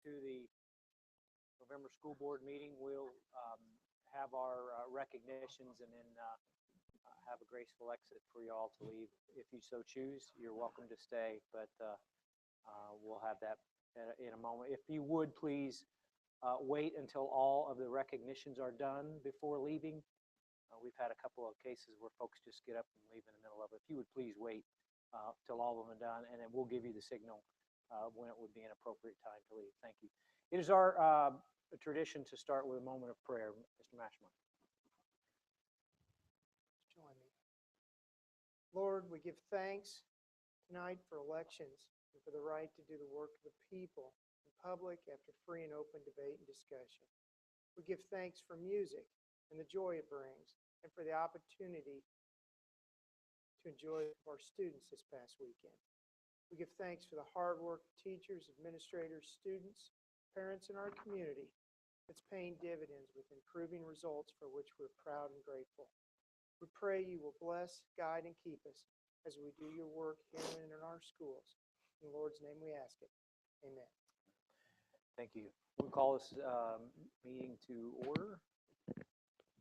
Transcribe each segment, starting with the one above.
to the November school board meeting. We'll have our recognitions and then have a graceful exit for you all to leave. If you so choose, you're welcome to stay, but we'll have that in a moment. If you would please wait until all of the recognitions are done before leaving. We've had a couple of cases where folks just get up and leave in the middle of it. If you would please wait till all of them are done, and then we'll give you the signal when it would be an appropriate time to leave. Thank you. It is our tradition to start with a moment of prayer. Mr. Mashman. Join me. Lord, we give thanks tonight for elections and for the right to do the work of the people in public after free and open debate and discussion. We give thanks for music and the joy it brings, and for the opportunity to enjoy our students this past weekend. We give thanks for the hard work of teachers, administrators, students, parents in our community that's paying dividends with improving results for which we're proud and grateful. We pray you will bless, guide, and keep us as we do your work here and in our schools. In the Lord's name we ask it. Amen. Thank you. We'll call this meeting to order.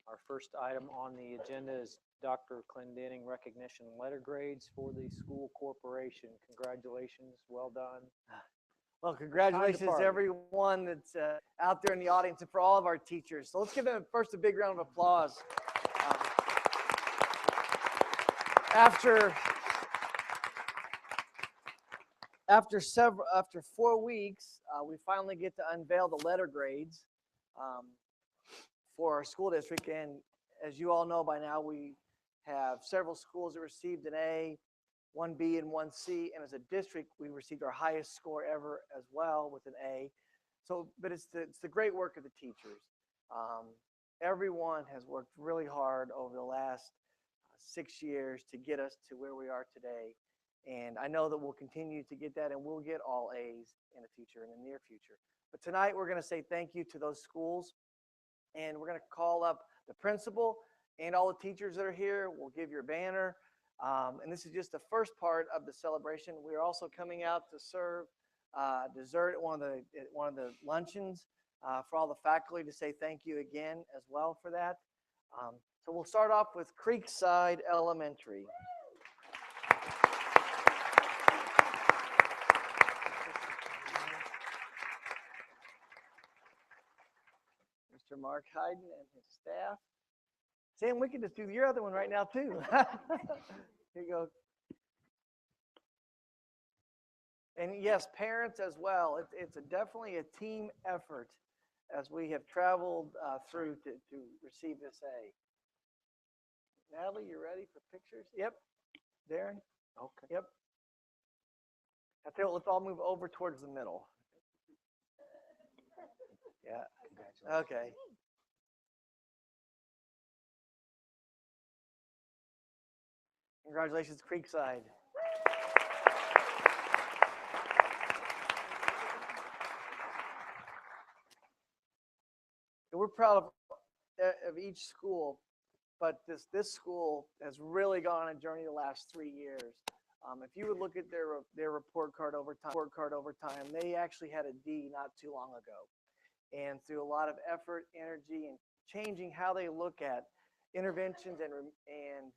Our first item on the agenda is Dr. Clendenning recognition letter grades for the school corporation. Congratulations. Well done. Well, congratulations to everyone that's out there in the audience and for all of our teachers. So let's give them first a big round of applause. After 4 weeks, we finally get to unveil the letter grades for our school district. And as you all know by now, we have several schools that received an A, 1B and 1C, and as a district, we received our highest score ever as well with an A. So, but it's the great work of the teachers. Everyone has worked really hard over the last 6 years to get us to where we are today. And I know that we'll continue to get that, and we'll get all A's in the future, in the near future. But tonight, we're going to say thank you to those schools, and we're going to call up the principal and all the teachers that are here. We'll give your banner. And this is just the first part of the celebration. We are also coming out to serve dessert at one of the luncheons for all the faculty to say thank you again as well for that. So we'll start off with Creekside Elementary. Mr. Mark Hayden and his staff. Sam, we can just do your other one right now, too. Here you go. And yes, parents as well. It's definitely a team effort as we have traveled through to receive this A. Natalie, you ready for pictures? Yep. Darren? Okay. Yep. I tell you what, let's all move over towards the middle. Yeah. Okay. Congratulations, Creekside. We're proud of each school, but this school has really gone on a journey the last 3 years. If you would look at their report card over time, they actually had a D not too long ago. And through a lot of effort, energy, and changing how they look at interventions and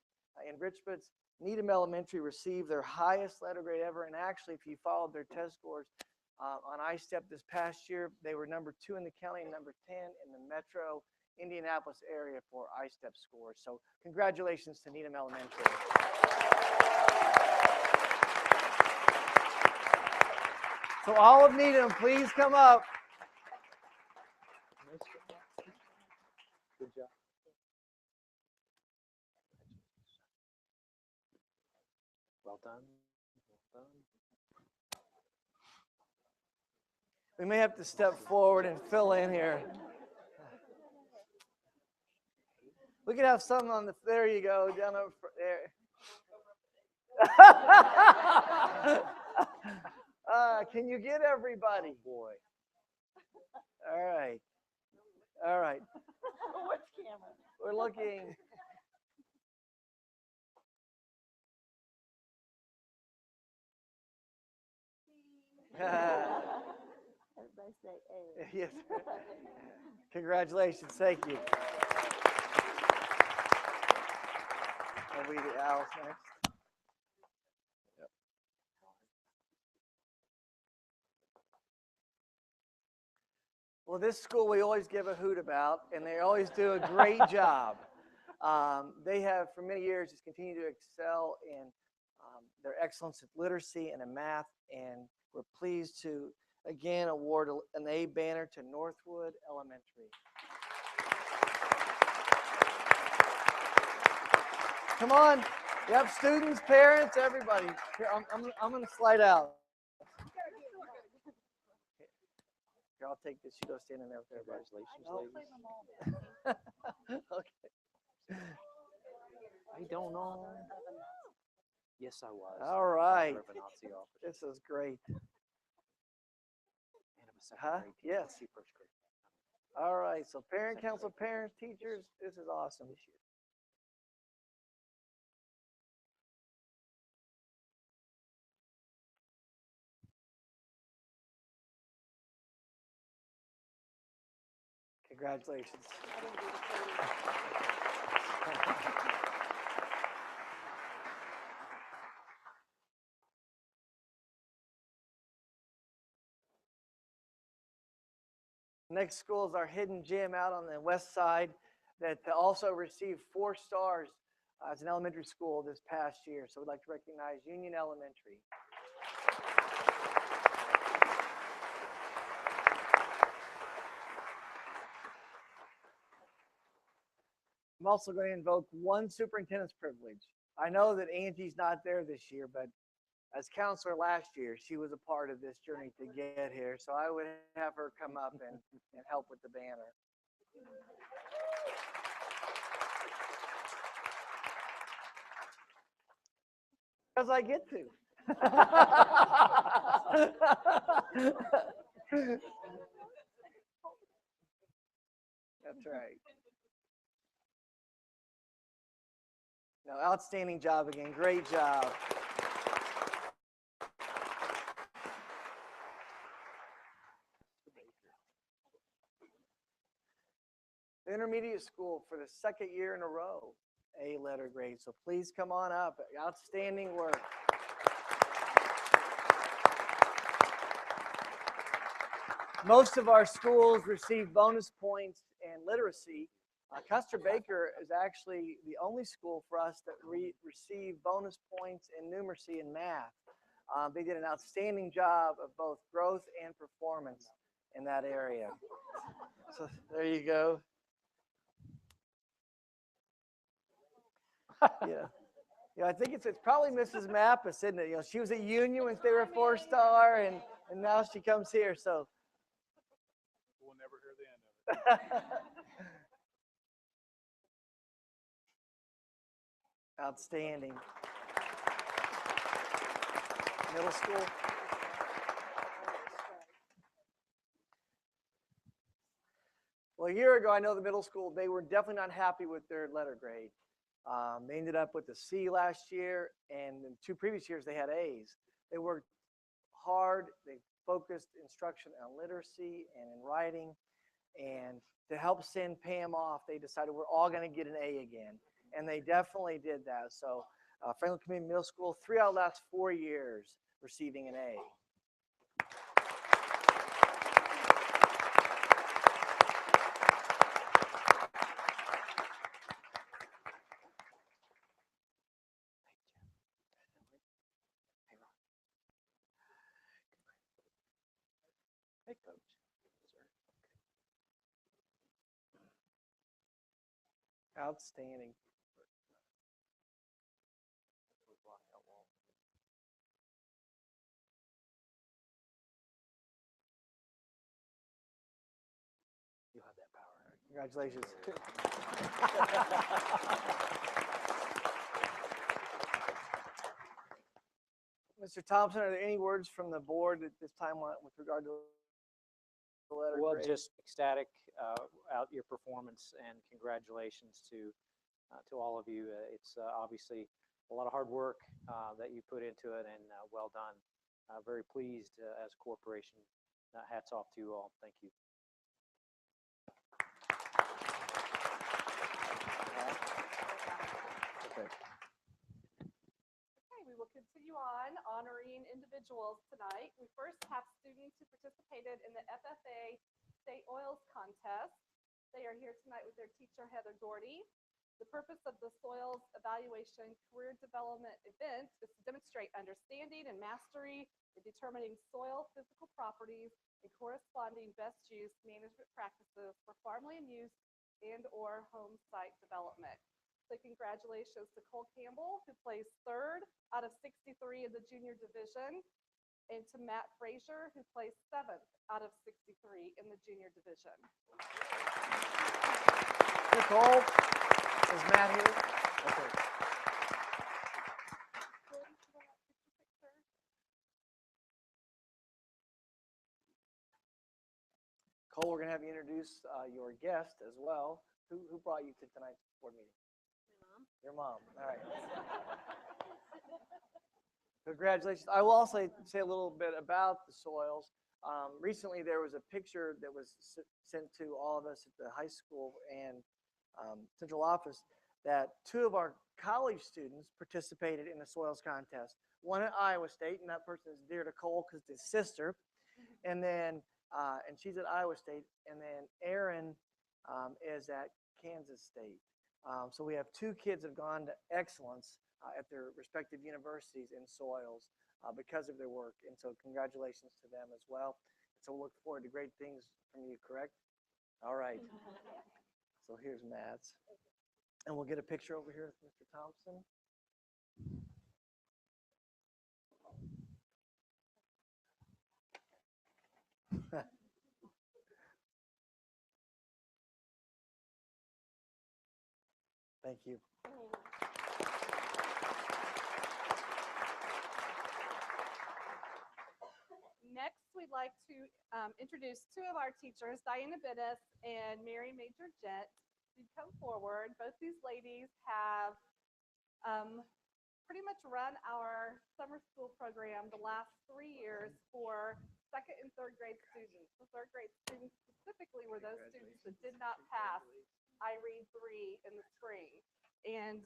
enrichments, Needham Elementary received their highest letter grade ever. And actually, if you followed their test scores on ISTEP this past year, they were number 2 in the county and number 10 in the metro Indianapolis area for ISTEP scores. So congratulations to Needham Elementary. So all of Needham, please come up. Good job. Well done. Well done. We may have to step forward and fill in here. We could have some on the, there you go, down over there. Can you get everybody? Oh boy. All right. All right. Which camera? We're looking. I say A. Yes. Congratulations. Thank you. I'll read it, Alice, next. Well, this school we always give a hoot about, and they always do a great job. They have, for many years, just continued to excel in their excellence in literacy and in math, and we're pleased to, again, award an A banner to Northwood Elementary. Come on. Yep, students, parents, everybody. Here, I'm going to slide out. Here, I'll take this. You go stand in there with everybody. Congratulations, ladies. Okay. I don't know. Yes, I was. All right. Member of a Nazi office. This is great. And I'm a second Huh? grade teacher. Yes. See first grade. All right. So parent council, parents, teachers, this is awesome. Congratulations. Next school is our hidden gem out on the west side that also received 4 stars as an elementary school this past year. So we'd like to recognize Union Elementary. I'm also going to invoke one superintendent's privilege. I know that Angie's not there this year, but as counselor last year, she was a part of this journey to get here. So I would have her come up and help with the banner. Because I get to. That's right. No, outstanding job again. Great job. The intermediate school for the 2nd year in a row, A letter grade. So please come on up. Outstanding work. Most of our schools receive bonus points in literacy. Custer Baker is actually the only school for us that received bonus points in numeracy and math. They did an outstanding job of both growth and performance in that area. So there you go. Yeah, I think it's probably Mrs. Mappus, isn't it? She was at Union when they were a 4-star, and now she comes here. So we'll never hear the end of it. Outstanding. Middle school. Well, a year ago, I know the middle school, they were definitely not happy with their letter grade. They ended up with a C last year, and in 2 previous years, they had A's. They worked hard. They focused instruction on literacy and in writing. And to help send Pam off, they decided we're all going to get an A again. And they definitely did that. So Franklin Community Middle School, 3 out of the last 4 years receiving an A. Hey, Coach. Outstanding. You have that power. Congratulations. Mr. Thompson, are there any words from the board at this time with regard to the letter Well, grade? just ecstatic out your performance, and congratulations to all of you. It's obviously a lot of hard work that you put into it, and well done. Very pleased as a corporation Hats off to you all. Thank you. Okay. Okay, we will continue on honoring individuals tonight. We first have students who participated in the FFA State Oils Contest. They are here tonight with their teacher, Heather Doherty. The purpose of the Soils Evaluation Career Development event is to demonstrate understanding and mastery in determining soil physical properties and corresponding best use management practices for farmland use and/or home site development. So congratulations to Cole Campbell, who placed 3rd out of 63 in the junior division, and to Matt Frazier, who placed 7th out of 63 in the junior division. Nicole, is Matt here? Okay. Cole, we're going to have you introduce your guest as well. Who brought you to tonight's board meeting? Your mom. All right. Congratulations. I will also say a little bit about the soils. Recently, there was a picture that was sent to all of us at the high school and central office that 2 of our college students participated in the soils contest. One at Iowa State, and that person is dear to Cole because it's his sister. And then, and she's at Iowa State. And then Aaron is at Kansas State. So we have 2 kids that have gone to excellence at their respective universities in soils because of their work. And so congratulations to them as well. So we'll look forward to great things from you, correct? All right. So here's Matt's. And we'll get a picture over here with Mr. Thompson. Thank you. Next, we'd like to introduce 2 of our teachers, Diana Bittis and Mary Major Jett. You'd come forward. Both these ladies have pretty much run our summer school program the last 3 years for 2nd and 3rd grade students. The 3rd grade students specifically were those students that did not pass IREAD 3 in the spring. And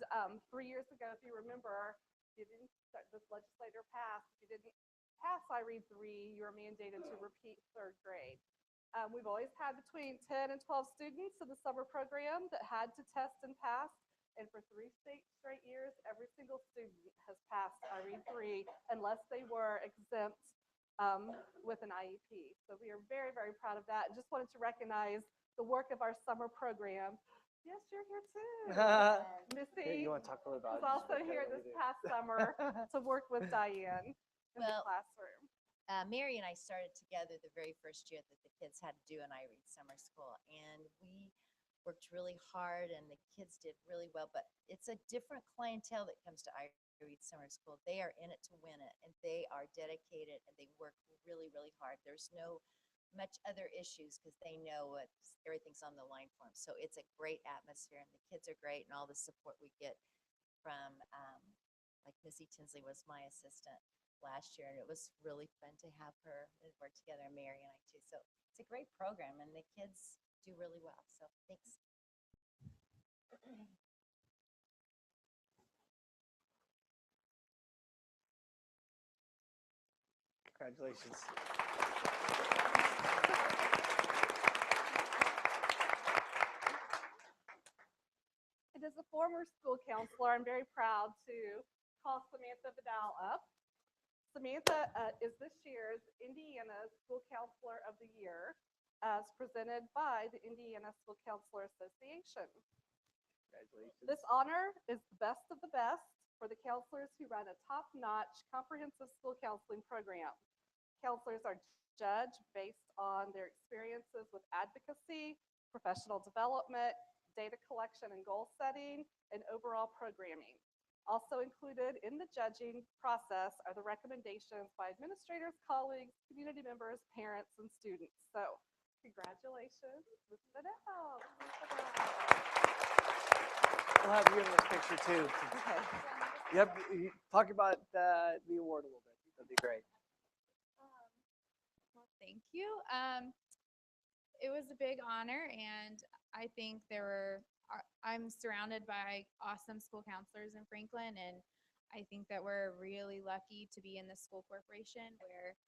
3 years ago, if you remember, you didn't, this legislator passed, if you didn't pass IREAD 3, you are mandated to repeat 3rd grade. We've always had between 10 and 12 students in the summer program that had to test and pass. And for 3 straight years, every single student has passed IREAD 3 unless they were exempt with an IEP. So we are very, very proud of that. And just wanted to recognize the work of our summer program. Yes, you're here too. Missy You want to talk a little about was also here this past summer to work with Diane in the Well, classroom. Mary and I started together the very first year that the kids had to do an IREAD summer school, and we worked really hard, and the kids did really well. But it's a different clientele that comes to IREAD summer school. They are in it to win it, and they are dedicated, and they work really, really hard. There's no much other issues because they know everything's on the line for them. So it's a great atmosphere, and the kids are great, and all the support we get from, like Missy Tinsley was my assistant last year, and it was really fun to have her work together, and Mary and I too. So it's a great program, and the kids do really well. So thanks. Congratulations. And as a former school counselor, I'm very proud to call Samantha Vidal up. Samantha is this year's Indiana School Counselor of the Year, as presented by the Indiana School Counselor Association. Congratulations. This honor is the best of the best for the counselors who run a top-notch comprehensive school counseling program. Counselors are judged based on their experiences with advocacy, professional development, data collection and goal setting, and overall programming. Also included in the judging process are the recommendations by administrators, colleagues, community members, parents, and students. So congratulations, Ms. Vidal. We'll have you in this picture too. Okay. Yep. Talk about the award a little bit. That'd be great. Thank Thank you. It was a big honor, and I think I'm surrounded by awesome school counselors in Franklin, and I think that we're really lucky to be in the school corporation where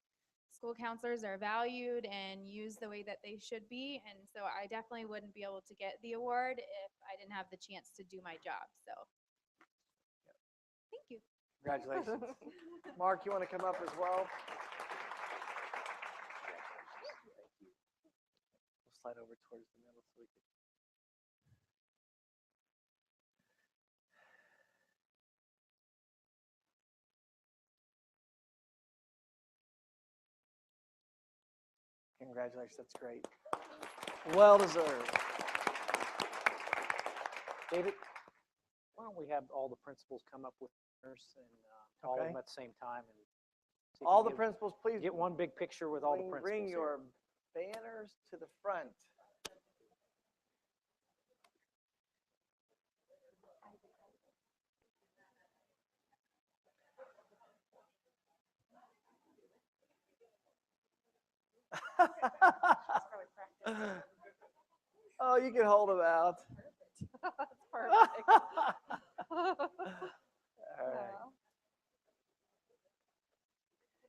school counselors are valued and used the way that they should be. And so I definitely wouldn't be able to get the award if I didn't have the chance to do my job. So thank you. Congratulations. Mark, you want to come up as well? We'll slide over towards the middle so we can. Congratulations, that's great. Well deserved. David, why don't we have all the principals come up with winners and all of Okay. them at the same time? And see if we All the get- principals, please Get one big picture with all the principals. bring here. your banners to the front. Oh, you can hold them out. That's perfect. All right.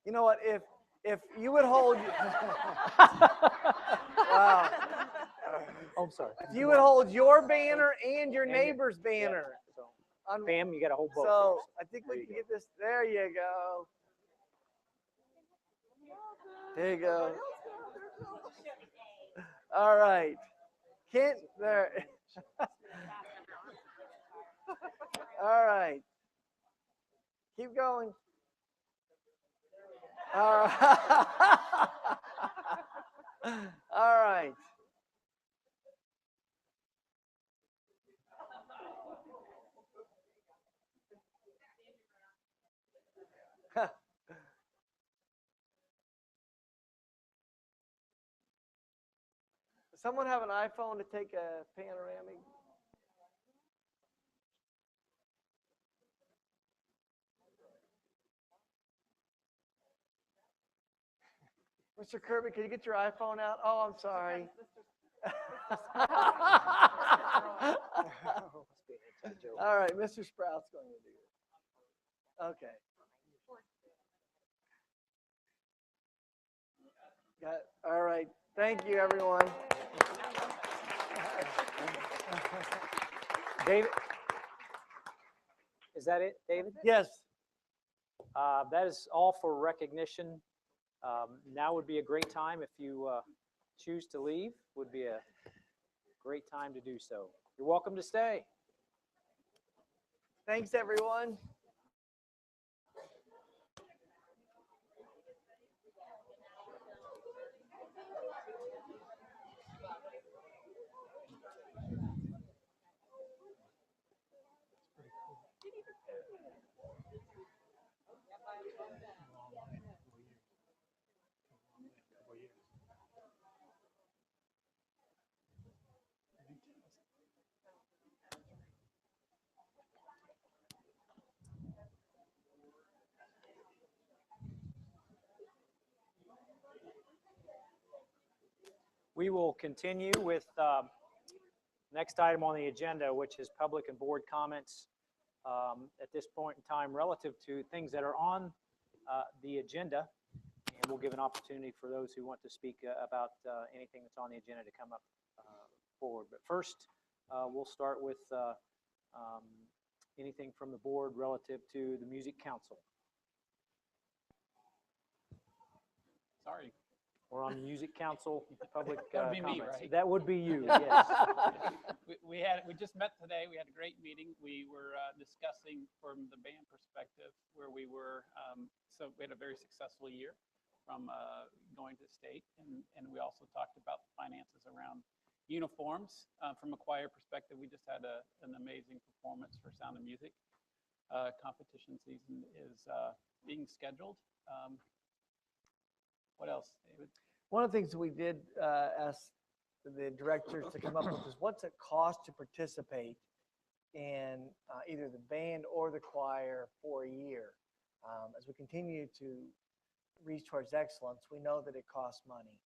You know what? If you would hold, wow. Oh, I'm sorry. If you would hold your banner and your And your- neighbor's banner. So, on- Pam, you got to hold both. So I think There we you can go. get this. There you go. There you go. All right. Kent, there. All right. Keep going. All right. All right. Does someone have an iPhone to take a panoramic? Mr. Kirby, can you get your iPhone out? Oh, I'm sorry. All right, Mr. Sprout's going to do it. Okay. Got, all right. Thank you, everyone. David, is that it, David? Yes. That is all for recognition. Now would be a great time if you choose to leave. Would be a great time to do so. You're welcome to stay. Thanks, everyone. We will continue with next item on the agenda, which is public and board comments at this point in time relative to things that are on the agenda. And we'll give an opportunity for those who want to speak about anything that's on the agenda to come up forward. But first, we'll start with anything from the board relative to the Music Council. Sorry. We're on Music Council public That would be me, comments. right? That would be you, yes. We just met today. We had a great meeting. We were discussing from the band perspective where we were. So we had a very successful year from going to state, and we also talked about the finances around uniforms. From a choir perspective, we just had an amazing performance for Sound of Music. Competition season is being scheduled. What else, David? One of the things we did ask the directors to come up with is what's it cost to participate in either the band or the choir for a year. As we continue to reach towards excellence, we know that it costs money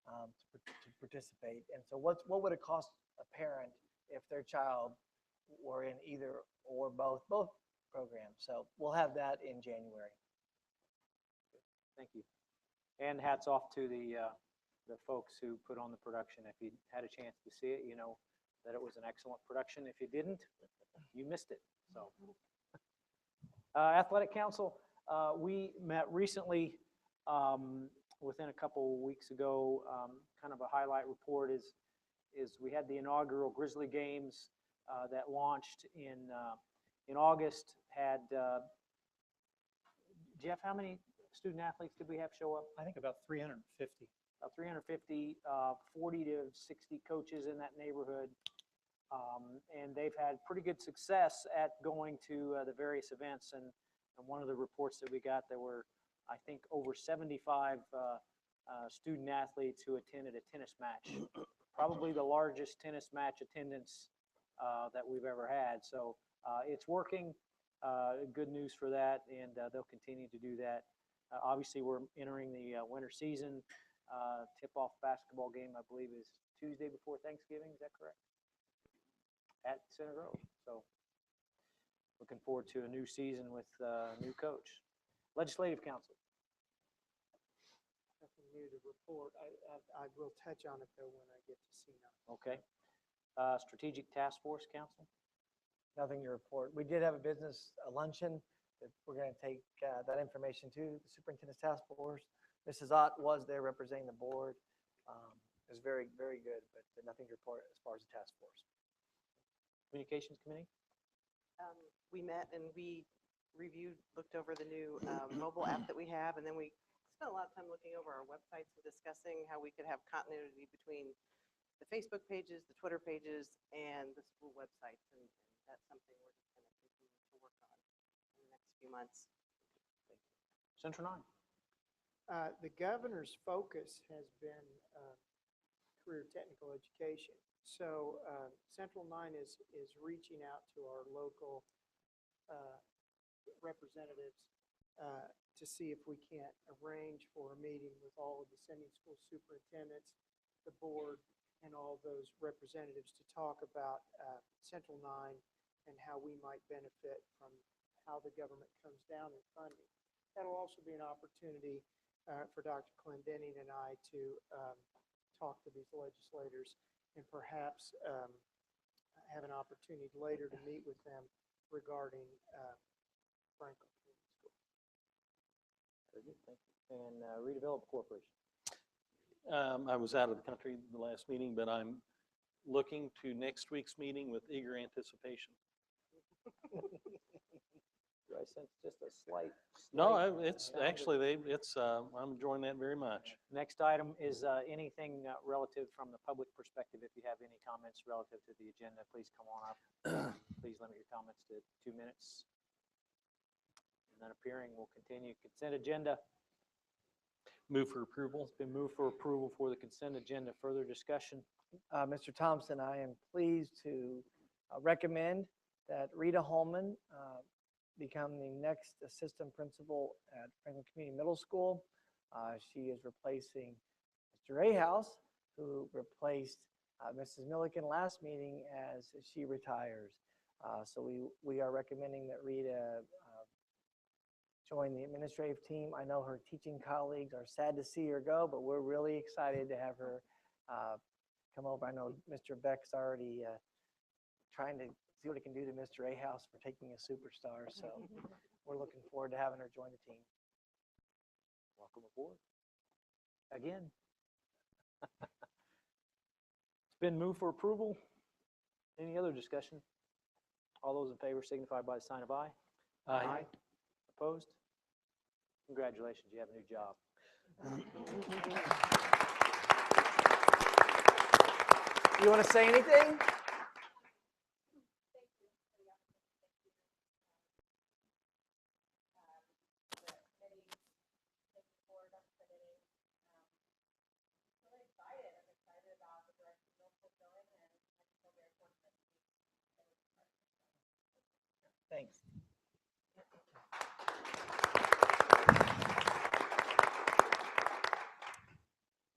to participate. And so what would it cost a parent if their child were in either or both programs? So we'll have that in January. Thank you. And hats off to the folks who put on the production. If you had a chance to see it, you know that it was an excellent production. If you didn't, you missed it. So, Athletic Council, we met recently, within a couple weeks ago. Kind of a highlight report is we had the inaugural Grizzly Games that launched in August. Had Jeff, how many student athletes did we have show up? I think about 350. About 350, 40 to 60 coaches in that neighborhood. And they've had pretty good success at going to the various events. And one of the reports that we got, there were, I think, over 75 student athletes who attended a tennis match. Probably the largest tennis match attendance that we've ever had. So it's working. Good news for that, and they'll continue to do that. Obviously, we're entering the winter season. Tip-off basketball game, I believe, is Tuesday before Thanksgiving. Is that correct? At Center Grove. So looking forward to a new season with a new coach. Legislative Council. Nothing new to report. I will touch on it though when I get to C9. Okay. Strategic Task Force Council. Nothing to report. We did have a business luncheon that we're going to take that information to the Superintendent's Task Force. Mrs. Ott was there representing the board. It was very, very good, but nothing to report as far as the task force. Communications Committee. We met and we looked over the new mobile app that we have, and then we spent a lot of time looking over our websites and discussing how we could have continuity between the Facebook pages, the Twitter pages, and the school websites, and that's something we're just going to continue to work on in the next few months. Central 9. The governor's focus has been career technical education. So Central 9 is reaching out to our local representatives to see if we can't arrange for a meeting with all of the sending school superintendents, the board, and all those representatives to talk about Central 9 and how we might benefit from how the government comes down in funding. That'll also be an opportunity for Dr. Clendenning and I to talk to these legislators and perhaps have an opportunity later to meet with them regarding Franklin Community School. Very good, thank you. And Redevelop Corporation. I was out of the country the last meeting, but I'm looking to next week's meeting with eager anticipation. Do I sense just a slight? No, slight it's sound of- actually, I'm enjoying that very much. Next item is anything relative from the public perspective. If you have any comments relative to the agenda, please come on up. Please limit your comments to 2 minutes. And then appearing, we'll continue. Consent agenda. Move for approval. It's been moved for approval for the consent agenda. Further discussion? Mr. Thompson, I am pleased to recommend that Rita Holman become the next assistant principal at Franklin Community Middle School. She is replacing Mr. Ahaus, who replaced Mrs. Milliken last meeting as she retires. So we are recommending that Rita join the administrative team. I know her teaching colleagues are sad to see her go, but we're really excited to have her come over. I know Mr. Beck's already trying to see what he can do to Mr. Ahaus for taking a superstar. So we're looking forward to having her join the team. Welcome aboard. Again. It's been moved for approval. Any other discussion? All those in favor signify by the sign of aye. Aye. Opposed? Congratulations, you have a new job. You want to say anything? Thanks.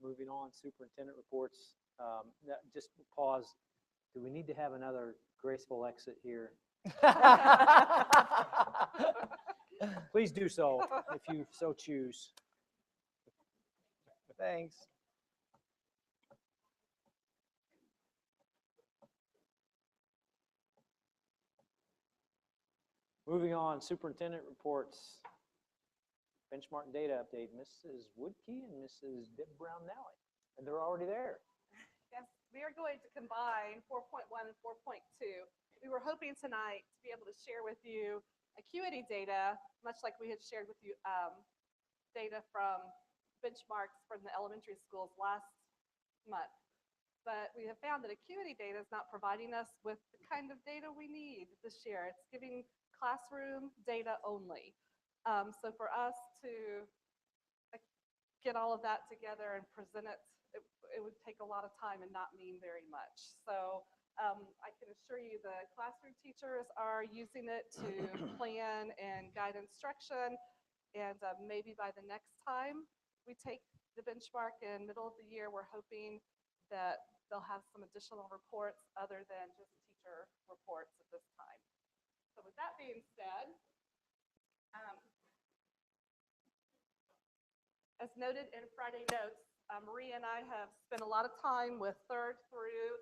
moving on, superintendent reports. Just pause. Do we need to have another graceful exit here? Please do so if you so choose. Thanks. Moving on, superintendent reports. Benchmark and data update, Mrs. Woodkey and Mrs. Deb Brown-Nally. And they're already there. Yes, we are going to combine 4.1 and 4.2. We were hoping tonight to be able to share with you acuity data, much like we had shared with you data from benchmarks from the elementary schools last month. But we have found that acuity data is not providing us with the kind of data we need this year. It's giving classroom data only. So for us to get all of that together and present it, it would take a lot of time and not mean very much. So I can assure you the classroom teachers are using it to plan and guide instruction. And maybe by the next time we take the benchmark in middle of the year, we're hoping that they'll have some additional reports other than just teacher reports at this time. So with that being said, as noted in Friday notes, Marie and I have spent a lot of time with 3rd through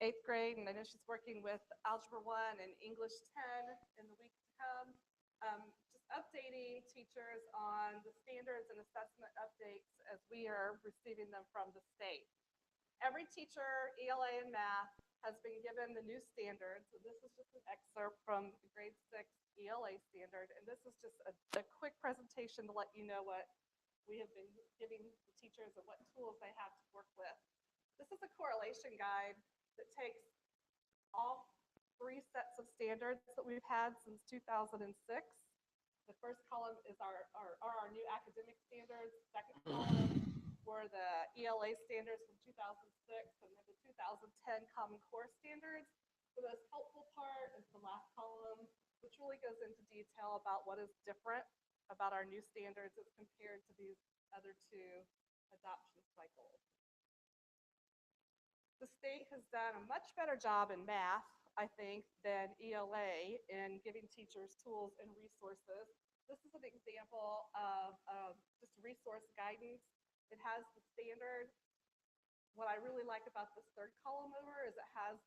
8th grade, and I know she's working with Algebra 1 and English 10 in the weeks to come, just updating teachers on the standards and assessment updates as we are receiving them from the state. Every teacher, ELA and math, has been given the new standards. So this is just an excerpt from the grade 6 ELA standard, and this is just a quick presentation to let you know what we have been giving the teachers and what tools they have to work with. This is a correlation guide that takes all 3 sets of standards that we've had since 2006. The first column is our new academic standards. The second column were the ELA standards from 2006, and then the 2010 Common Core standards. The most helpful part is the last column, which really goes into detail about what is different about our new standards as compared to these other 2 adoption cycles. The state has done a much better job in math, I think, than ELA in giving teachers tools and resources. This is an example of just resource guidance. It has the standard. What I really like about this 3rd column over is it has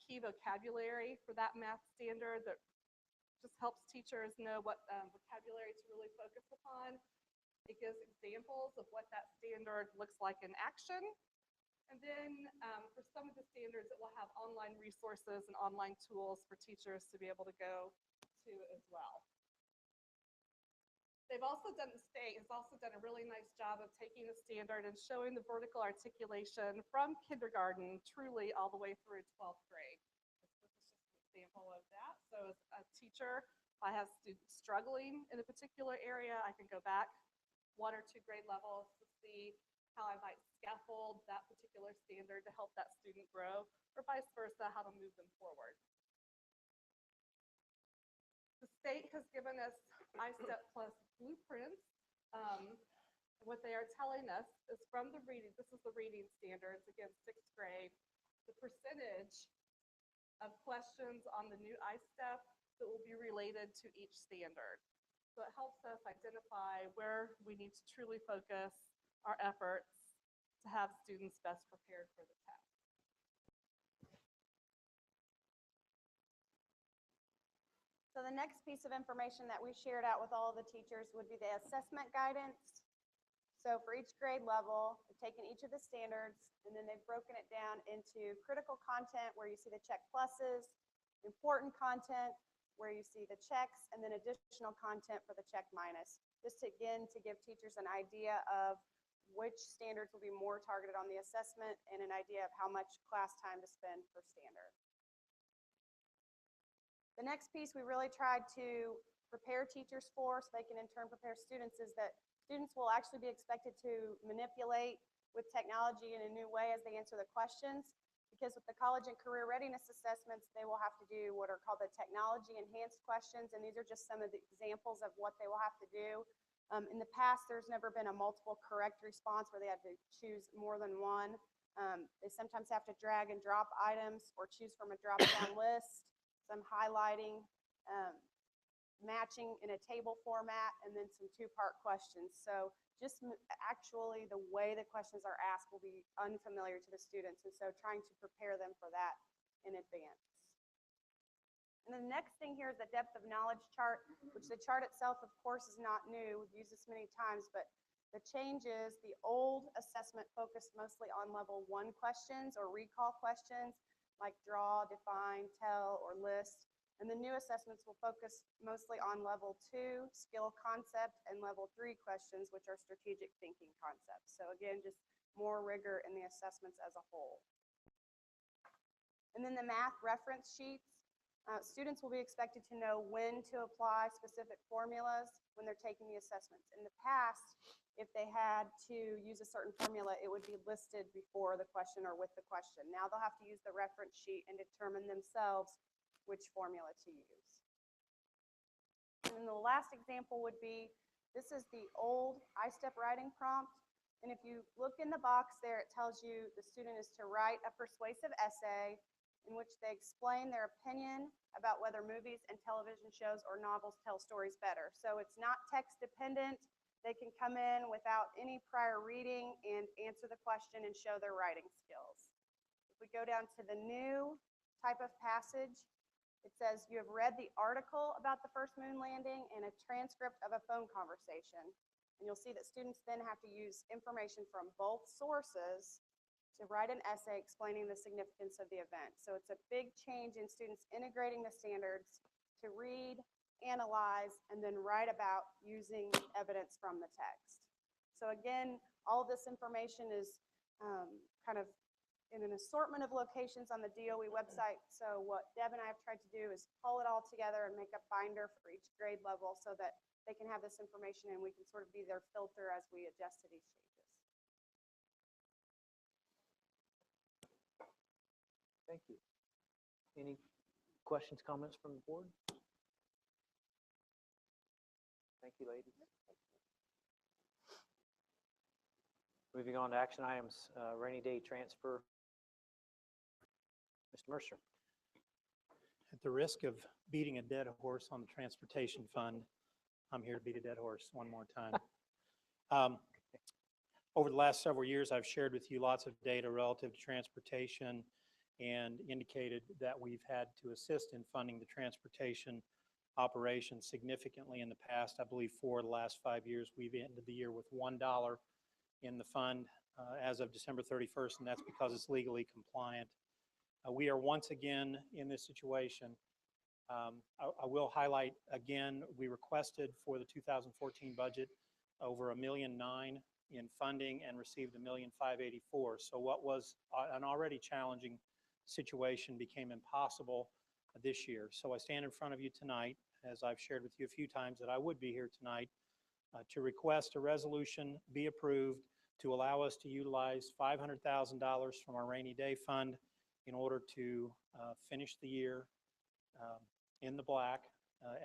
key vocabulary for that math standard that just helps teachers know what vocabulary to really focus upon. It gives examples of what that standard looks like in action. And then for some of the standards, it will have online resources and online tools for teachers to be able to go to as well. The state has also done a really nice job of taking the standard and showing the vertical articulation from kindergarten truly all the way through 12th grade. This is just an example of that. So as a teacher, if I have students struggling in a particular area, I can go back 1 or 2 grade levels to see how I might scaffold that particular standard to help that student grow, or vice versa, how to move them forward. The state has given us ISTEP Plus blueprints. What they are telling us is from the reading, this is the reading standards, again, 6th grade, the percentage of questions on the new ISTEP that will be related to each standard. So it helps us identify where we need to truly focus our efforts to have students best prepared for the test. So the next piece of information that we shared out with all of the teachers would be the assessment guidance. So for each grade level, they've taken each of the standards and then they've broken it down into critical content where you see the check pluses, important content where you see the checks, and then additional content for the check minus. Just to, again, to give teachers an idea of which standards will be more targeted on the assessment and an idea of how much class time to spend per standard. The next piece we really tried to prepare teachers for so they can in turn prepare students is that students will actually be expected to manipulate with technology in a new way as they answer the questions, because with the college and career readiness assessments, they will have to do what are called the technology enhanced questions, and these are just some of the examples of what they will have to do. In the past, there's never been a multiple correct response where they had to choose more than one. They sometimes have to drag and drop items or choose from a drop-down list, some highlighting, matching in a table format, and then some two-part questions. So just actually the way the questions are asked will be unfamiliar to the students, and so trying to prepare them for that in advance. And the next thing here is the depth of knowledge chart, which the chart itself, of course, is not new. We've used this many times, but the change is the old assessment focused mostly on level 1 questions or recall questions like draw, define, tell, or list. And the new assessments will focus mostly on level 2, skill concept, and level 3 questions, which are strategic thinking concepts. So again, just more rigor in the assessments as a whole. And then the math reference sheets. Students will be expected to know when to apply specific formulas when they're taking the assessments. In the past, if they had to use a certain formula, it would be listed before the question or with the question. Now they'll have to use the reference sheet and determine themselves which formula to use. And then the last example would be, this is the old I-STEP writing prompt. And if you look in the box there, it tells you the student is to write a persuasive essay in which they explain their opinion about whether movies and television shows or novels tell stories better. So it's not text dependent. They can come in without any prior reading and answer the question and show their writing skills. If we go down to the new type of passage, it says you have read the article about the first moon landing and a transcript of a phone conversation. And you'll see that students then have to use information from both sources to write an essay explaining the significance of the event. So it's a big change in students integrating the standards to read, analyze, and then write about using evidence from the text. So again, all of this information is kind of in an assortment of locations on the DOE website. So what Deb and I have tried to do is pull it all together and make a binder for each grade level so that they can have this information and we can sort of be their filter as we adjust to these changes. Thank you. Any questions, comments from the board? Thank you, ladies. Moving on to action items, rainy day transfer. Mr. Mercer. At the risk of beating a dead horse on the transportation fund, I'm here to beat a dead horse one more time. Over the last several years, I've shared with you lots of data relative to transportation and indicated that we've had to assist in funding the transportation operation significantly in the past. I believe for the last 5 years, we've ended the year with $1 in the fund as of December 31st, and that's because it's legally compliant. We are once again in this situation. I will highlight again, we requested for the 2014 budget over $1.9 million in funding and received $1.584 million. So what was an already challenging situation became impossible this year. So I stand in front of you tonight, as I've shared with you a few times that I would be here tonight, to request a resolution be approved to allow us to utilize $500,000 from our rainy day fund in order to finish the year in the black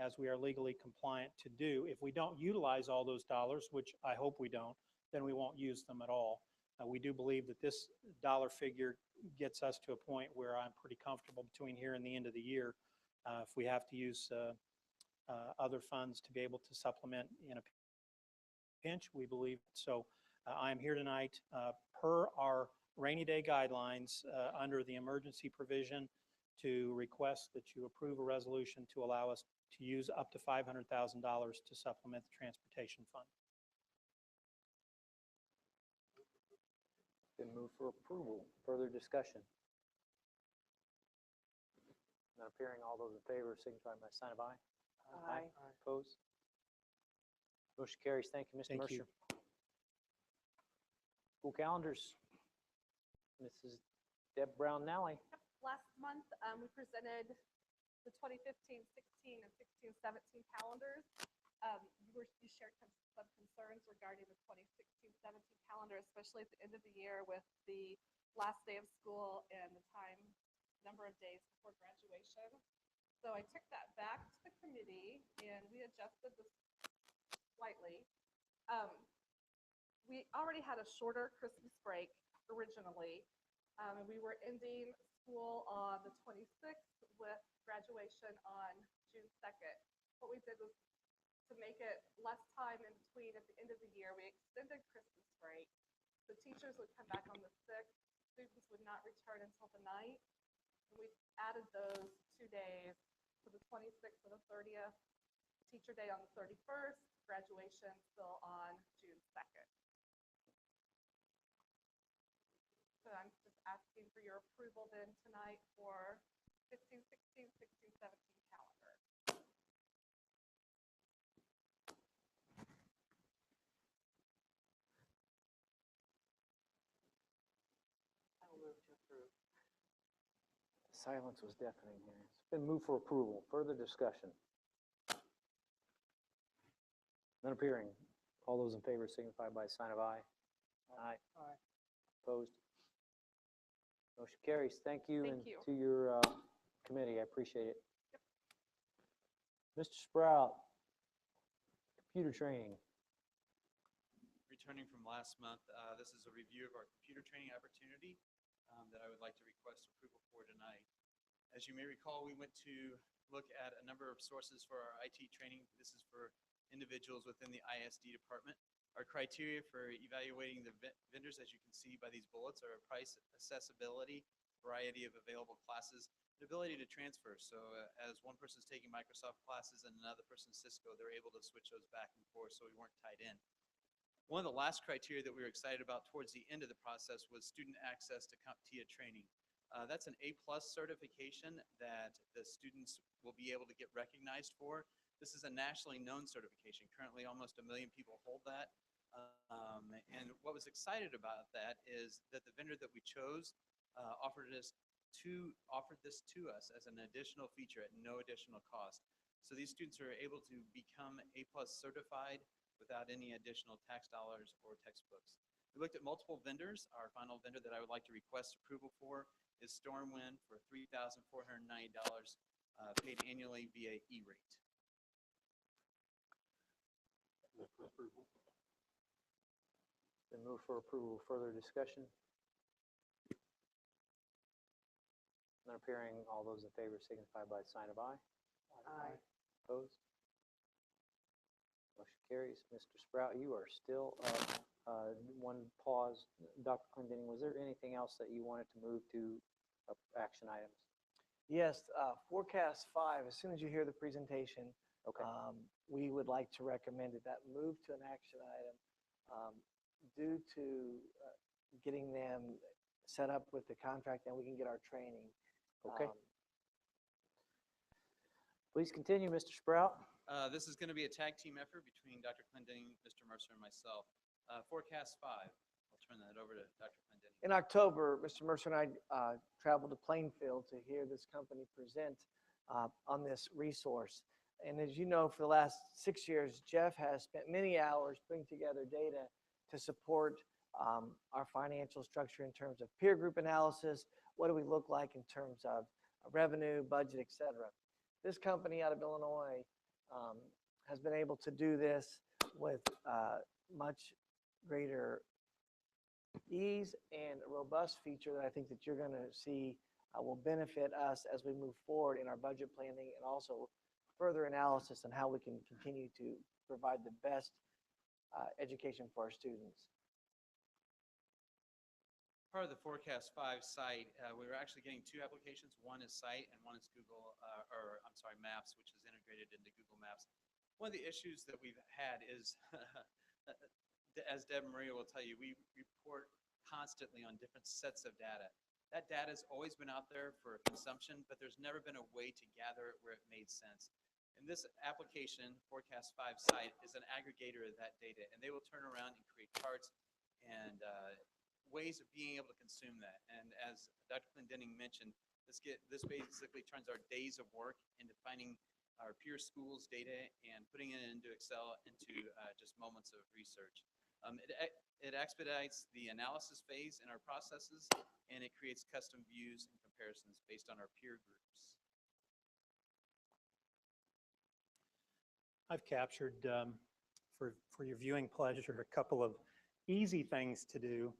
as we are legally compliant to do. If we don't utilize all those dollars, which I hope we don't, then we won't use them at all. We do believe that this dollar figure gets us to a point where I'm pretty comfortable between here and the end of the year. If we have to use other funds to be able to supplement in a pinch, we believe. So I'm here tonight per our rainy day guidelines under the emergency provision to request that you approve a resolution to allow us to use up to $500,000 to supplement the transportation fund. Been moved for approval. Further discussion? Not appearing. All those in favor signify by sign of aye. Aye. Opposed? Motion carries. Thank you, Mr. Thank you. Mercer. School calendars. Mrs. Deb Brown-Nally. Last month, we presented the 2015, 16, and 16, 17 calendars. You shared some concerns regarding the 2016, 17 calendar, especially at the end of the year with the last day of school and the number of days before graduation. So I took that back to the committee and we adjusted this slightly. Um, we already had a shorter Christmas break originally. And we were ending school on the 26th with graduation on June 2nd. What we did was to make it less time in between at the end of the year, we extended Christmas break. The teachers would come back on the 6th. Students would not return until the 9th. And we added those 2 days to the 26th and the 30th. Teacher Day on the 31st, graduation still on June 2nd. So I'm just asking for your approval then tonight for 15, 16, 16, 17 calendar. I will move to approve. Silence was deafening here. It's been moved for approval. Further discussion? None appearing. All those in favor signify by a sign of aye. Aye. Aye. Opposed? Motion carries. Thank you. Thank And you. to your committee, I appreciate it. Mr. Sprout, computer training. Returning from last month, this is a review of our computer training opportunity that I would like to request approval for tonight. As you may recall, we went to look at a number of sources for our IT training. This is for individuals within the ISD department. Our criteria for evaluating the vendors, as you can see by these bullets, are price, accessibility, variety of available classes, the ability to transfer. So as one person's taking Microsoft classes and another person's Cisco, they're able to switch those back and forth so we weren't tied in. One of the last criteria that we were excited about towards the end of the process was student access to CompTIA training. That's an A+ certification that the students will be able to get recognized for. This is a nationally known certification. Currently, almost 1 million people hold that. And what was excited about that is that the vendor that we chose offered this to us as an additional feature at no additional cost. So these students are able to become A+ certified without any additional tax dollars or textbooks. We looked at multiple vendors. Our final vendor that I would like to request approval for is Stormwind for $3,490 paid annually via E-rate. Been moved for approval. Further discussion? None appearing. All those in favor signify by a sign of aye. Aye. Opposed? Motion carries. Mr. Sprout, you are still up. One pause. Dr. Clendening, was there anything else that you wanted to move to action items? Yes, forecast 5, as soon as you hear the presentation, Okay. we would like to recommend that move to an action item due to getting them set up with the contract, and we can get our training. Okay. Please continue, Mr. Sprout. This is going to be a tag team effort between Dr. Clendening, Mr. Mercer, and myself. Forecast 5. I'll turn that over to Dr. Clendening. In October, Mr. Mercer and I traveled to Plainfield to hear this company present on this resource. And as you know, for the last 6 years, Jeff has spent many hours putting together data to support our financial structure in terms of peer group analysis. What do we look like in terms of revenue, budget, et cetera. This company out of Illinois has been able to do this with much greater ease and a robust feature that I think that you're going to see will benefit us as we move forward in our budget planning, and also further analysis on how we can continue to provide the best education for our students. Part of the Forecast 5 site, we were actually getting 2 applications. One is Site and one is Maps, which is integrated into Google Maps. One of the issues that we've had is, as Deb Maria will tell you, we report constantly on different sets of data. That data has always been out there for consumption, but there's never been a way to gather it where it made sense. And this application, Forecast 5 site, is an aggregator of that data, and they will turn around and create charts and ways of being able to consume that. And as Dr. Clendening mentioned, this basically turns our days of work into finding our peer schools data and putting it into Excel into just moments of research. It expedites the analysis phase in our processes, and it creates custom views and comparisons based on our peer groups. I've captured for your viewing pleasure, a couple of easy things to do.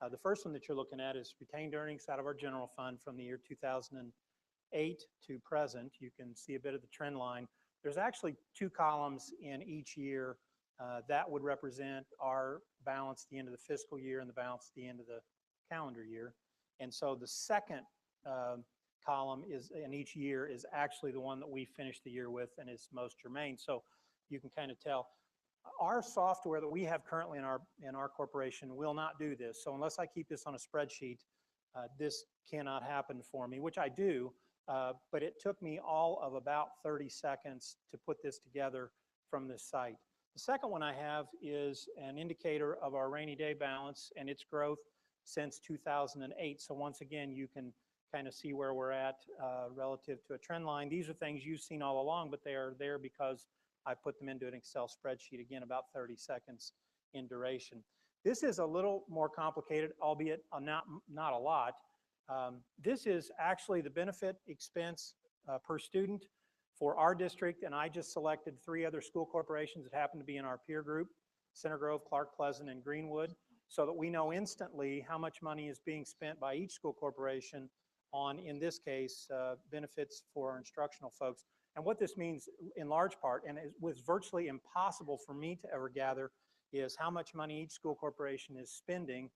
The first one that you're looking at is retained earnings out of our general fund from the year 2008 to present. You can see a bit of the trend line. There's actually two columns in each year that would represent our balance at the end of the fiscal year and the balance at the end of the calendar year. And so the second column is in each year is actually the one that we finished the year with and is most germane. So you can kind of tell. Our software that we have currently in our corporation will not do this. So unless I keep this on a spreadsheet, this cannot happen for me, which I do. But it took me all of about 30 seconds to put this together from this site. The second one I have is an indicator of our rainy day balance and its growth since 2008. So once again, you can kind of see where we're at relative to a trend line. These are things you've seen all along, but they are there because I put them into an Excel spreadsheet, again, about 30 seconds in duration. This is a little more complicated, albeit not a lot. This is actually the benefit expense per student for our district, and I just selected 3 other school corporations that happen to be in our peer group, Center Grove, Clark Pleasant, and Greenwood, so that we know instantly how much money is being spent by each school corporation on, in this case, benefits for our instructional folks. And what this means in large part, and it was virtually impossible for me to ever gather, is how much money each school corporation is spending,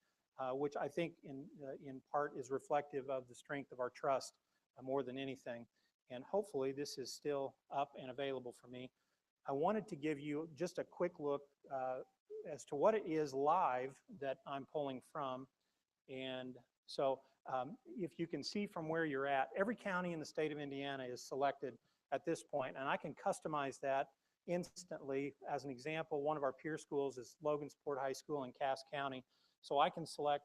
which I think in part is reflective of the strength of our trust more than anything. And hopefully this is still up and available for me. I wanted to give you just a quick look as to what it is live that I'm pulling from. And so if you can see from where you're at, every county in the state of Indiana is selected at this point, and I can customize that instantly. As an example, one of our peer schools is Logansport High School in Cass County. So I can select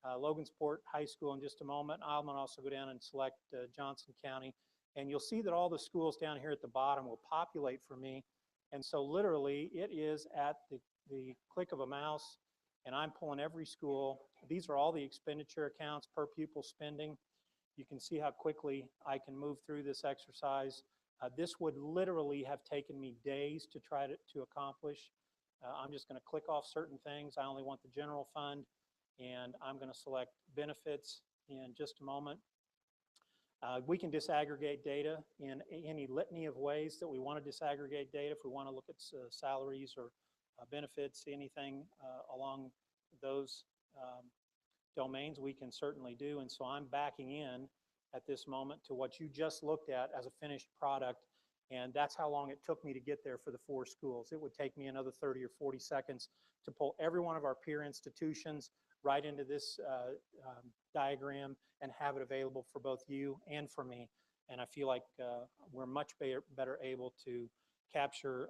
Logansport High School in just a moment. I'm going to also go down and select Johnson County. And you'll see that all the schools down here at the bottom will populate for me. And so literally it is at the click of a mouse, and I'm pulling every school. These are all the expenditure accounts per pupil spending. You can see how quickly I can move through this exercise. This would literally have taken me days to try to accomplish. I'm just going to click off certain things. I only want the general fund, and I'm going to select benefits in just a moment. We can disaggregate data in any litany of ways that we want to disaggregate data. If we want to look at salaries or benefits, anything along those domains, we can certainly do. And so I'm backing in at this moment to what you just looked at as a finished product. And that's how long it took me to get there for the 4 schools. It would take me another 30 or 40 seconds to pull every one of our peer institutions right into this diagram and have it available for both you and for me. And I feel like we're much better able to capture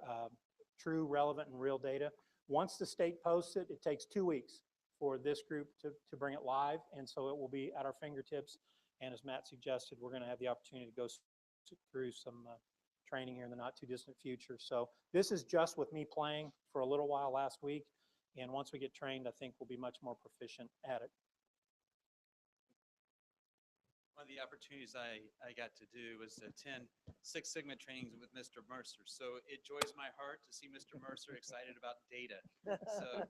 true, relevant, and real data. Once the state posts it, it takes 2 weeks for this group to bring it live. And so it will be at our fingertips. And as Matt suggested, we're going to have the opportunity to go through some training here in the not too distant future. So this is just with me playing for a little while last week. And once we get trained, I think we'll be much more proficient at it. One of the opportunities I got to do was to attend Six Sigma trainings with Mr. Mercer. So it joys my heart to see Mr. Mercer excited about data. So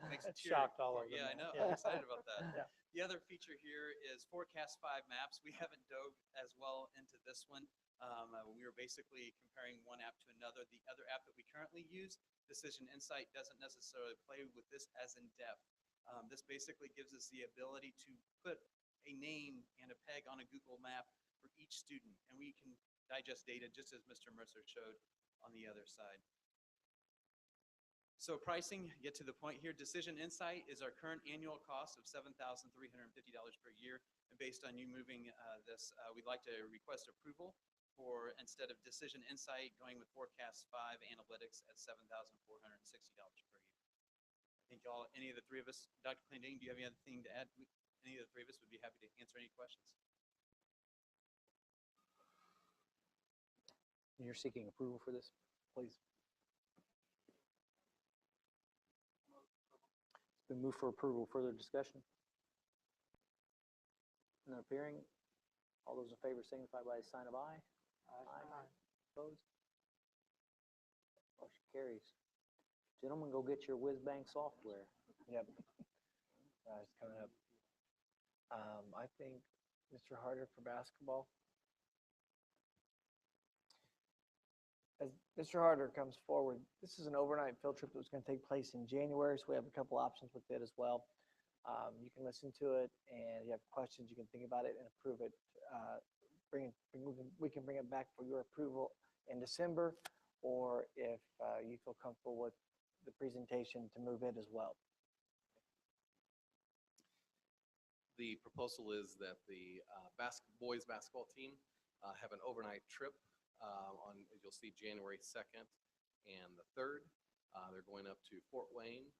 makes a tear. Shocked all over. Yeah, I know. Yeah. I'm excited about that. Yeah. The other feature here is Forecast 5 maps. We haven't dove as well into this one. We were basically comparing one app to another. The other app that we currently use, Decision Insight, doesn't necessarily play with this as in depth. This basically gives us the ability to put a name and a peg on a Google map for each student, and we can digest data just as Mr. Mercer showed on the other side. So pricing, get to the point here. Decision Insight is our current annual cost of $7,350 per year. And based on you moving this, we'd like to request approval for, instead of Decision Insight, going with Forecast 5 Analytics at $7,460 per year. I think any of the 3 of us, Dr. Clendane, do you have anything to add? Any of the 3 of us would be happy to answer any questions. You're seeking approval for this, please. It's been moved for approval. Further discussion? None appearing. All those in favor signify by a sign of aye. Aye. Opposed? Motion Carries. Gentlemen, go get your whiz bang software. Yep. It's coming up. I think Mr. Harder for basketball. As Mr. Harder comes forward, this is an overnight field trip that was going to take place in January, so we have a couple options with it as well. You can listen to it, and if you have questions, you can think about it and approve it. We can bring it back for your approval in December, or if you feel comfortable with the presentation, to move it as well. The proposal is that the boys basketball team have an overnight trip on, as you'll see, January 2nd and the 3rd. They're going up to Fort Wayne,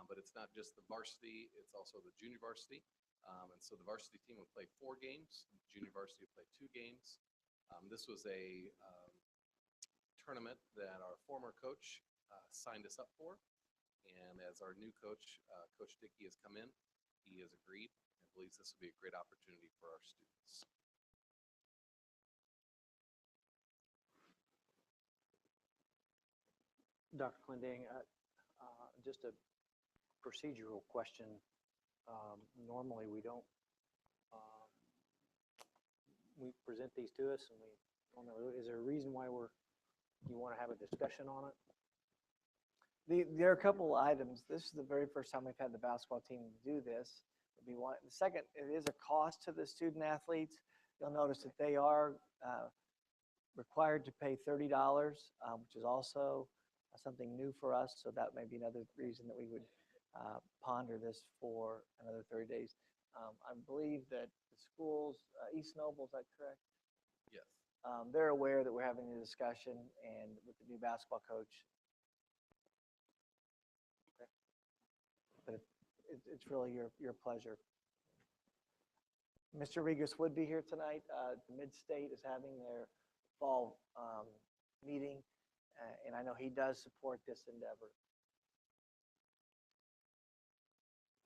but it's not just the varsity, it's also the junior varsity. And so the varsity team will play 4 games, the junior varsity will play 2 games. This was a tournament that our former coach signed us up for. And as our new coach, Coach Dickey, has come in, he has agreed and believes this will be a great opportunity for our students. Dr. Clending, just a procedural question. Normally, we don't, we present these to us and we don't know, is there a reason why you want to have a discussion on it? There are a couple of items. This is the very first time we've had the basketball team do this. The second, it is a cost to the student athletes. You'll notice that they are required to pay $30, which is also something new for us. So that may be another reason that we would ponder this for another 30 days. I believe that the schools, East Noble, is that correct? Yes. They're aware that we're having a discussion, and with the new basketball coach. But it's really your pleasure. Mr. Regis would be here tonight. The Mid-State is having their fall meeting, and I know he does support this endeavor.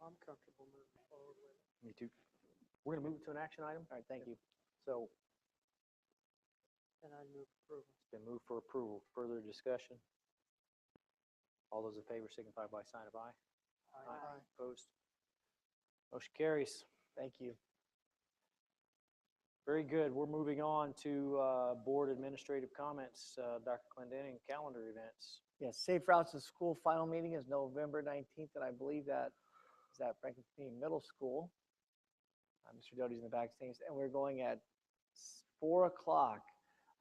I'm comfortable moving forward with it. Me too. We're going to move it to an action item. All right, thank you. So And I move approval. it's been moved for approval. Further discussion? All those in favor signify by sign of aye. Aye. Opposed? Motion carries. Thank you. Very good. We're moving on to board administrative comments. Dr. Clendening, calendar events. Yes, Safe Routes to School final meeting is November 19th, and I believe that is at Franklin Community Middle School. Mr. Doty's in the back stands, and we're going at 4 o'clock.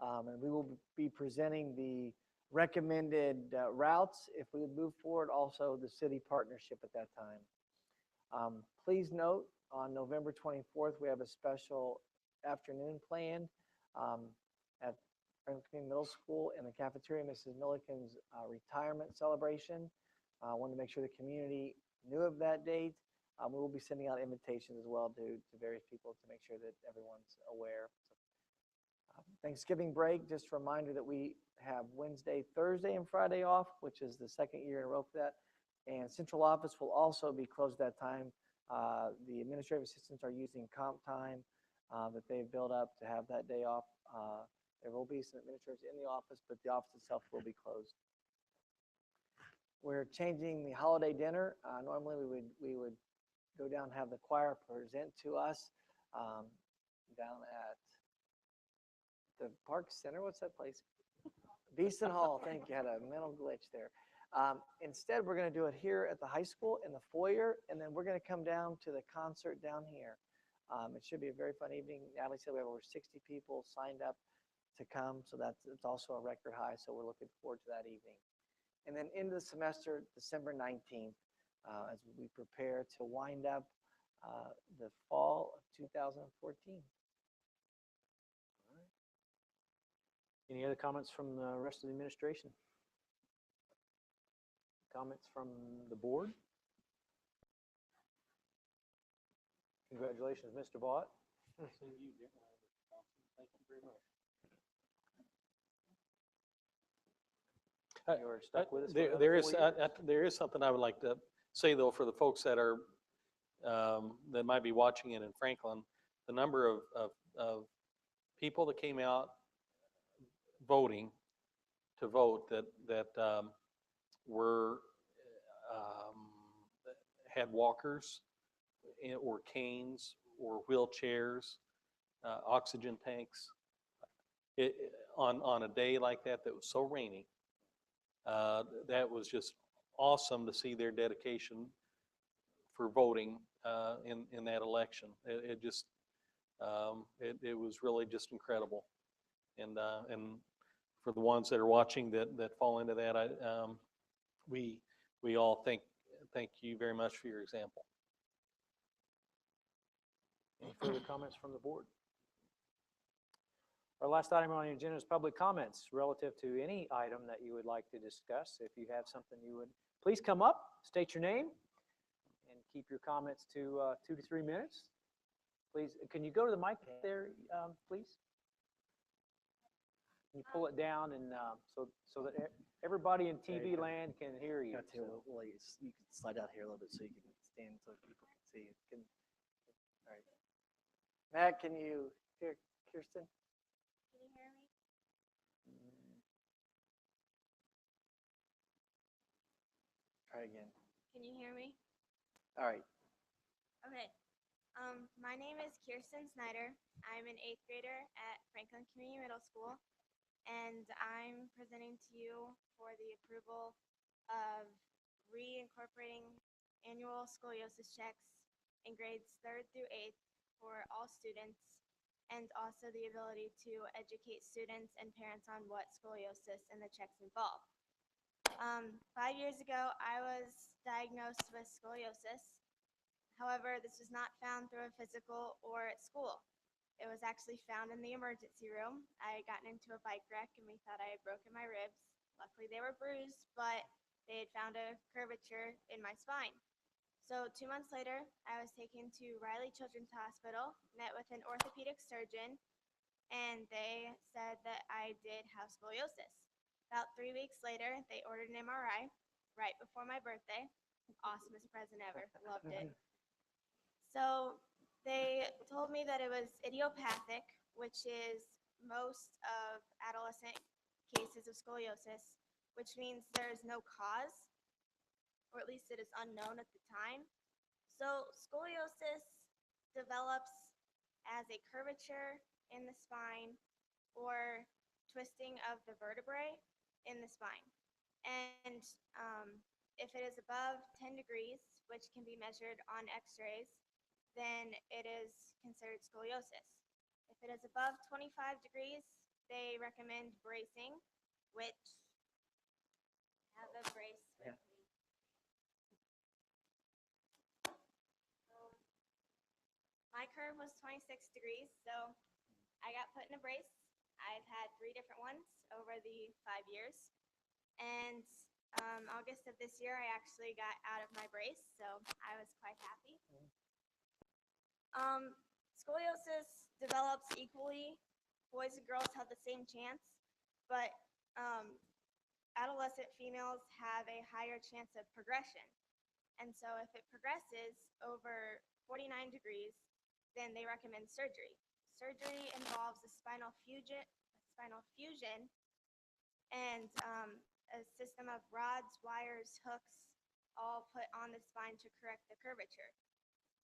And we will be presenting the recommended routes if we would move forward, also the city partnership at that time. Please note, on November 24th, we have a special afternoon planned at Franklin Community Middle School in the cafeteria, Mrs. Milliken's retirement celebration. I wanted to make sure the community knew of that date. We will be sending out invitations as well to various people to make sure that everyone's aware. Thanksgiving break, just a reminder that we have Wednesday, Thursday, and Friday off, which is the second year in a row for that. And central office will also be closed that time. The administrative assistants are using comp time that they've built up to have that day off. There will be some administrators in the office, but the office itself will be closed. We're changing the holiday dinner. Normally we would go down and have the choir present to us down at the Park Center. What's that place? Beeson Hall. Thank you. Had a mental glitch there. Instead, we're going to do it here at the high school in the foyer, and then we're going to come down to the concert down here. It should be a very fun evening. Natalie said we have over 60 people signed up to come, so it's also a record high, so we're looking forward to that evening. And then into the semester, December 19th, as we prepare to wind up the fall of 2014. Any other comments from the rest of the administration? Comments from the board? Congratulations, Mr. Vaught. Thank you very much. You're stuck with us for another There is, 4 years? there is something I would like to say, though, for the folks that are, that might be watching it in Franklin. The number of people that came out voting to vote that were, had walkers or canes or wheelchairs, oxygen tanks. On a day like that that was so rainy, that was just awesome to see their dedication for voting in that election. It just, it was really just incredible. And for the ones that are watching that fall into that, we all thank you very much for your example. Any further comments from the board? Our last item on the agenda is public comments relative to any item that you would like to discuss. If you have something you would, please come up, state your name, and keep your comments to 2 to 3 minutes. Please, can you go to the mic there, please? Can you pull it down and so that everybody in TV land can hear you? You can slide out here a little bit so you can stand so people can see you. All right. Matt, can you hear Kirsten? Can you hear me? Try again. Can you hear me? All right. Okay. My name is Kirsten Snyder. I'm an 8th grader at Franklin Community Middle School, and I'm presenting to you for the approval of reincorporating annual scoliosis checks in grades 3rd through 8th for all students, and also the ability to educate students and parents on what scoliosis and the checks involve. 5 years ago, I was diagnosed with scoliosis. However, this was not found through a physical or at school. It was actually found in the emergency room. I had gotten into a bike wreck and we thought I had broken my ribs. Luckily, they were bruised, but they had found a curvature in my spine. So 2 months later, I was taken to Riley Children's Hospital, met with an orthopedic surgeon, and they said that I did have scoliosis. About 3 weeks later, they ordered an MRI right before my birthday. Awesomest present ever. Loved it. So they told me that it was idiopathic, which is most of adolescent cases of scoliosis, which means there is no cause, or at least it is unknown at the time. So scoliosis develops as a curvature in the spine or twisting of the vertebrae in the spine. And if it is above 10 degrees, which can be measured on x-rays, then it is considered scoliosis. If it is above 25 degrees, they recommend bracing, which I have a brace with me. My curve was 26 degrees, so I got put in a brace. I've had 3 different ones over the 5 years. And August of this year, I actually got out of my brace, so I was quite happy. Scoliosis develops equally. Boys and girls have the same chance, but adolescent females have a higher chance of progression. And so if it progresses over 49 degrees, then they recommend surgery. Surgery involves a spinal fusion and a system of rods, wires, hooks, all put on the spine to correct the curvature.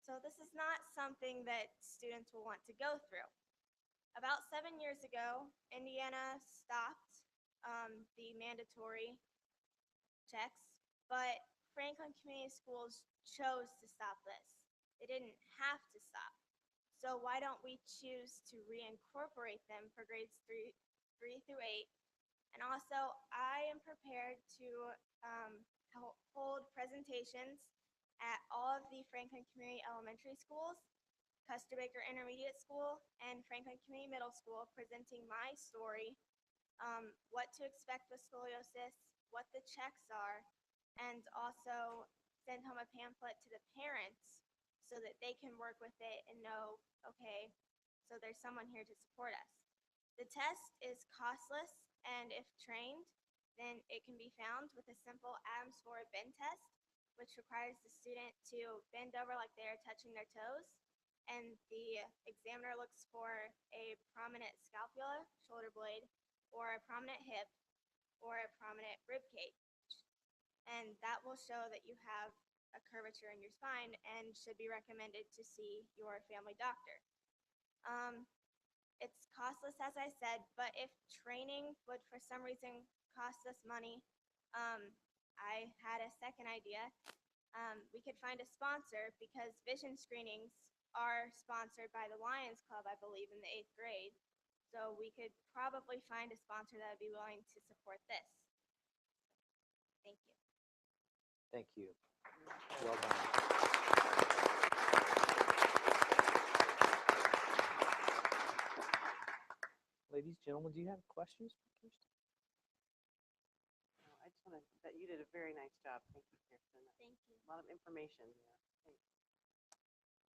So this is not something that students will want to go through. About 7 years ago, Indiana stopped the mandatory checks, but Franklin Community Schools chose to stop this. They didn't have to stop. So why don't we choose to reincorporate them for grades 3 through 8? And also, I am prepared to hold presentations at all of the Franklin Community Elementary Schools, Custer Baker Intermediate School, and Franklin Community Middle School, presenting my story, what to expect with scoliosis, what the checks are, and also send home a pamphlet to the parents so that they can work with it and know, okay, so there's someone here to support us. The test is costless, and if trained, then it can be found with a simple Adams Ford bend test, which requires the student to bend over like they're touching their toes, and the examiner looks for a prominent scapula, shoulder blade, or a prominent hip, or a prominent rib cage. and that will show that you have a curvature in your spine and should be recommended to see your family doctor. It's costless, as I said, but if training would for some reason cost us money, I had a second idea. We could find a sponsor because vision screenings are sponsored by the Lions Club, I believe, in the 8th grade. So we could probably find a sponsor that would be willing to support this. Thank you. Thank you. Well done. Ladies, gentlemen, do you have questions for Kirsten? I just want to, that you did a very nice job. Thank you, Kirsten. Thank you. A lot of information there. Thanks.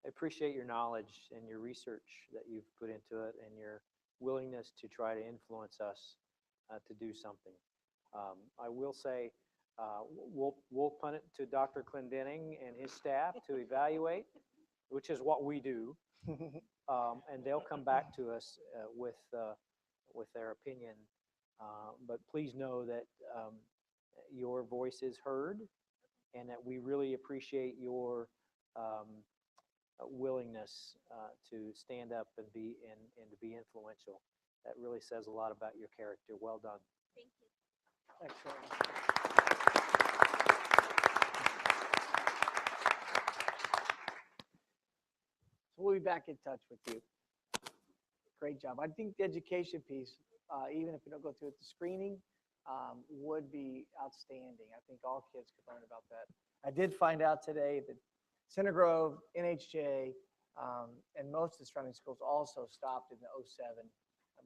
I appreciate your knowledge and your research that you've put into it and your willingness to try to influence us to do something. I will say, we'll punt it to Dr. Clendenning and his staff to evaluate, which is what we do. And they'll come back to us with their opinion. But please know that your voice is heard and that we really appreciate your willingness to stand up and to be influential. That really says a lot about your character. Well done. Thank you. Excellent. So we'll be back in touch with you. Great job. I think the education piece, even if we don't go through the screening, would be outstanding. I think all kids could learn about that. I did find out today that Center Grove, NHJ, and most of the surrounding schools also stopped in the 07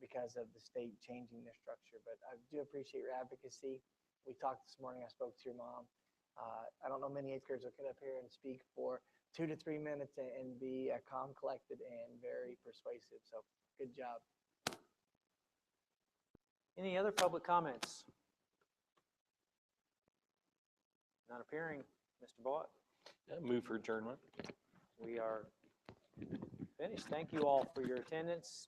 because of the state changing their structure. But I do appreciate your advocacy. We talked this morning, I spoke to your mom. I don't know many 8th graders will get up here and speak for 2 to 3 minutes and be calm, collected, and very persuasive. So good job. Any other public comments? Not appearing. Mr. Bott? Move for adjournment. We are finished. Thank you all for your attendance.